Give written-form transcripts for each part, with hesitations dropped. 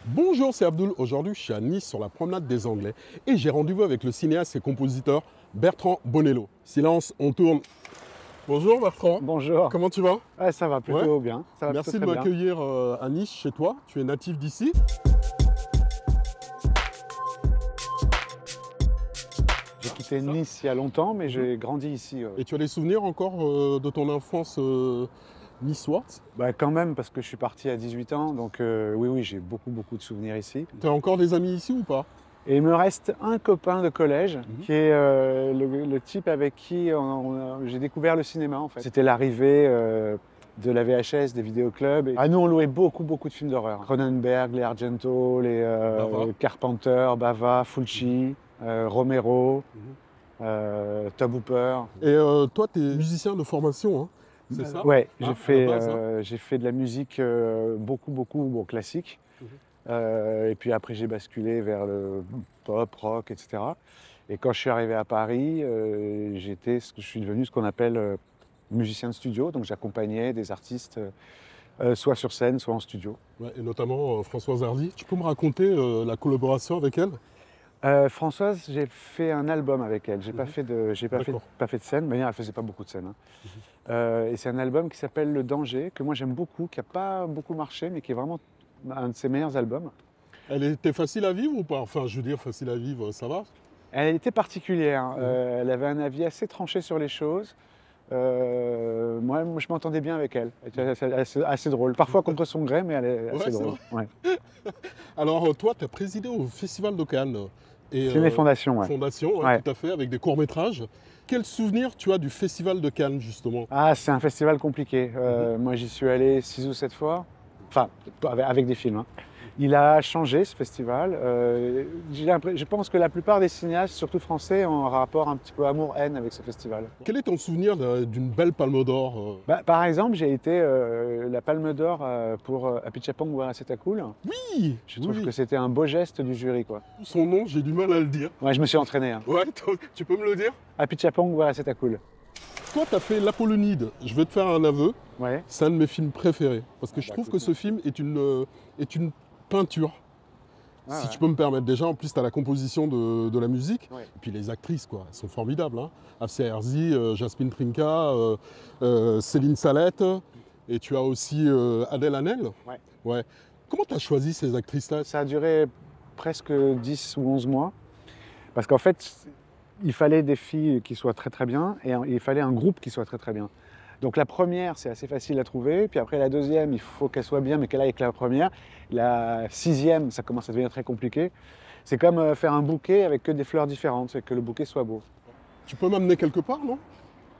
Bonjour, c'est Abdoul. Aujourd'hui, je suis à Nice sur la promenade des Anglais et j'ai rendez-vous avec le cinéaste et compositeur Bertrand Bonello. Silence, on tourne. Bonjour Bertrand, Bonjour. comment tu vas? Ouais, ça va Ouais. plutôt bien. Ça va plutôt Merci de très bien. m'accueillir à Nice chez toi. Tu es natif d'ici. J'ai quitté Ça. Nice il y a longtemps, mais Mhm. j'ai grandi ici. Et tu as des souvenirs encore de ton enfance niçoise? Bah, quand même, parce que je suis parti à 18 ans, donc oui, oui, j'ai beaucoup de souvenirs ici. Tu as encore des amis ici ou pas? Et il me reste un copain de collège, Mhm. qui est le type avec qui j'ai découvert le cinéma, en fait. C'était l'arrivée de la VHS, des vidéoclubs. Et... Ah, nous, on louait beaucoup de films d'horreur. Cronenberg, les Argento, les Bava. Carpenter, Bava, Fulci, Romero. Mhm. Tobe Hooper. Et toi, tu es musicien de formation, hein, c'est ça? Ouais, Hein, à la base, hein. j'ai fait de la musique bon, classique. Mhm. Et puis après, j'ai basculé vers le pop, rock, etc. Et quand je suis arrivé à Paris, je suis devenu ce qu'on appelle musicien de studio. Donc j'accompagnais des artistes soit sur scène, soit en studio. Ouais, et notamment Françoise Hardy. Tu peux me raconter la collaboration avec elle? Françoise, j'ai fait un album avec elle. J'ai pas Mhm. fait de, j'ai pas fait, D'accord. pas fait de scène. D'ailleurs, elle faisait pas beaucoup de scènes, hein. Et c'est un album qui s'appelle Le Danger, que moi j'aime beaucoup, qui n'a pas beaucoup marché, mais qui est vraiment un de ses meilleurs albums. Elle était facile à vivre ou pas? Enfin, je veux dire, facile à vivre, ça va? Elle était particulière, hein. Mhm. Elle avait un avis assez tranché sur les choses. Moi, je m'entendais bien avec elle. Elle était assez drôle. Parfois contre son gré, mais elle est Ouais, assez c'est drôle. vrai. Ouais. Alors, toi, tu as présidé au Festival de Cannes. Et C'est mes fondations, ouais. fondation, ouais, Ouais. tout à fait, avec des courts-métrages. Quel souvenir tu as du Festival de Cannes, justement? Ah, c'est un festival compliqué. Mhm. Moi, j'y suis allé 6 ou 7 fois. Enfin, avec des films, hein. Il a changé ce festival. Je pense que la plupart des cinéastes, surtout français, ont un rapport un petit peu amour-haine avec ce festival. Quel est ton souvenir d'une belle palme d'or Bah, par exemple, j'ai été la Palme d'Or pour Apichatpong Weerasethakul. Oui, Je oui, trouve que oui. c'était un beau geste du jury, quoi. Son nom, j'ai du mal à le dire. Ouais, je me suis entraîné, hein. Ouais, tu peux me le dire? Apichatpong Weerasethakul. Toi, tu as fait l'Apollonide. Je vais te faire un aveu. Ouais. C'est un de mes films préférés. Parce que Ah je bah, trouve écoute, que ce film est une peinture. ouais, Si ouais. tu peux me permettre, déjà, en plus, tu as la composition de la musique. Ouais. Et puis les actrices, quoi, elles sont formidables. Hein. Afsia Herzi, Jasmine Trinka, Céline Salette. Et tu as aussi Adèle Hanel. Ouais. Ouais. Comment tu as choisi ces actrices-là? Ça a duré presque 10 ou 11 mois. Parce qu'en fait, il fallait des filles qui soient très bien et il fallait un groupe qui soit très bien. Donc la première, c'est assez facile à trouver. Puis après, la deuxième, il faut qu'elle soit bien, mais qu'elle aille avec la première. La sixième, ça commence à devenir très compliqué. C'est comme faire un bouquet avec que des fleurs différentes, c'est que le bouquet soit beau. Tu peux m'amener quelque part, non?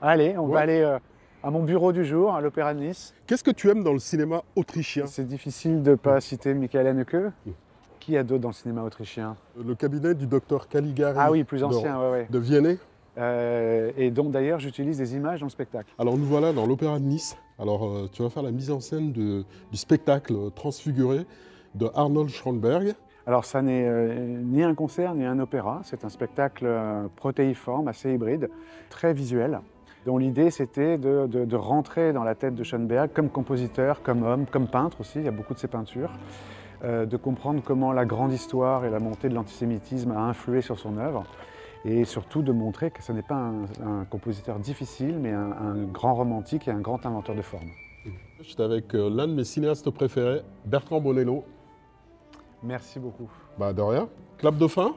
Allez, on Ouais. va aller à mon bureau du jour, à l'Opéra de Nice. Qu'est-ce que tu aimes dans le cinéma autrichien? C'est difficile de ne pas citer Michael Haneke. Qui a d'autres dans le cinéma autrichien? Le cabinet du docteur Caligari. Ah oui, plus ancien, ouais. De Vianney. Et dont d'ailleurs j'utilise des images dans le spectacle. Alors nous voilà dans l'Opéra de Nice. Alors tu vas faire la mise en scène du spectacle Transfiguré de Arnold Schoenberg. Alors ça n'est ni un concert ni un opéra, c'est un spectacle protéiforme, assez hybride, très visuel, dont l'idée c'était de rentrer dans la tête de Schoenberg comme compositeur, comme homme, comme peintre aussi, il y a beaucoup de ses peintures, de comprendre comment la grande histoire et la montée de l'antisémitisme a influé sur son œuvre, et surtout de montrer que ce n'est pas un compositeur difficile, mais un grand romantique et un grand inventeur de formes. J'étais avec l'un de mes cinéastes préférés, Bertrand Bonello. Merci beaucoup. Bah de rien. Clap de fin.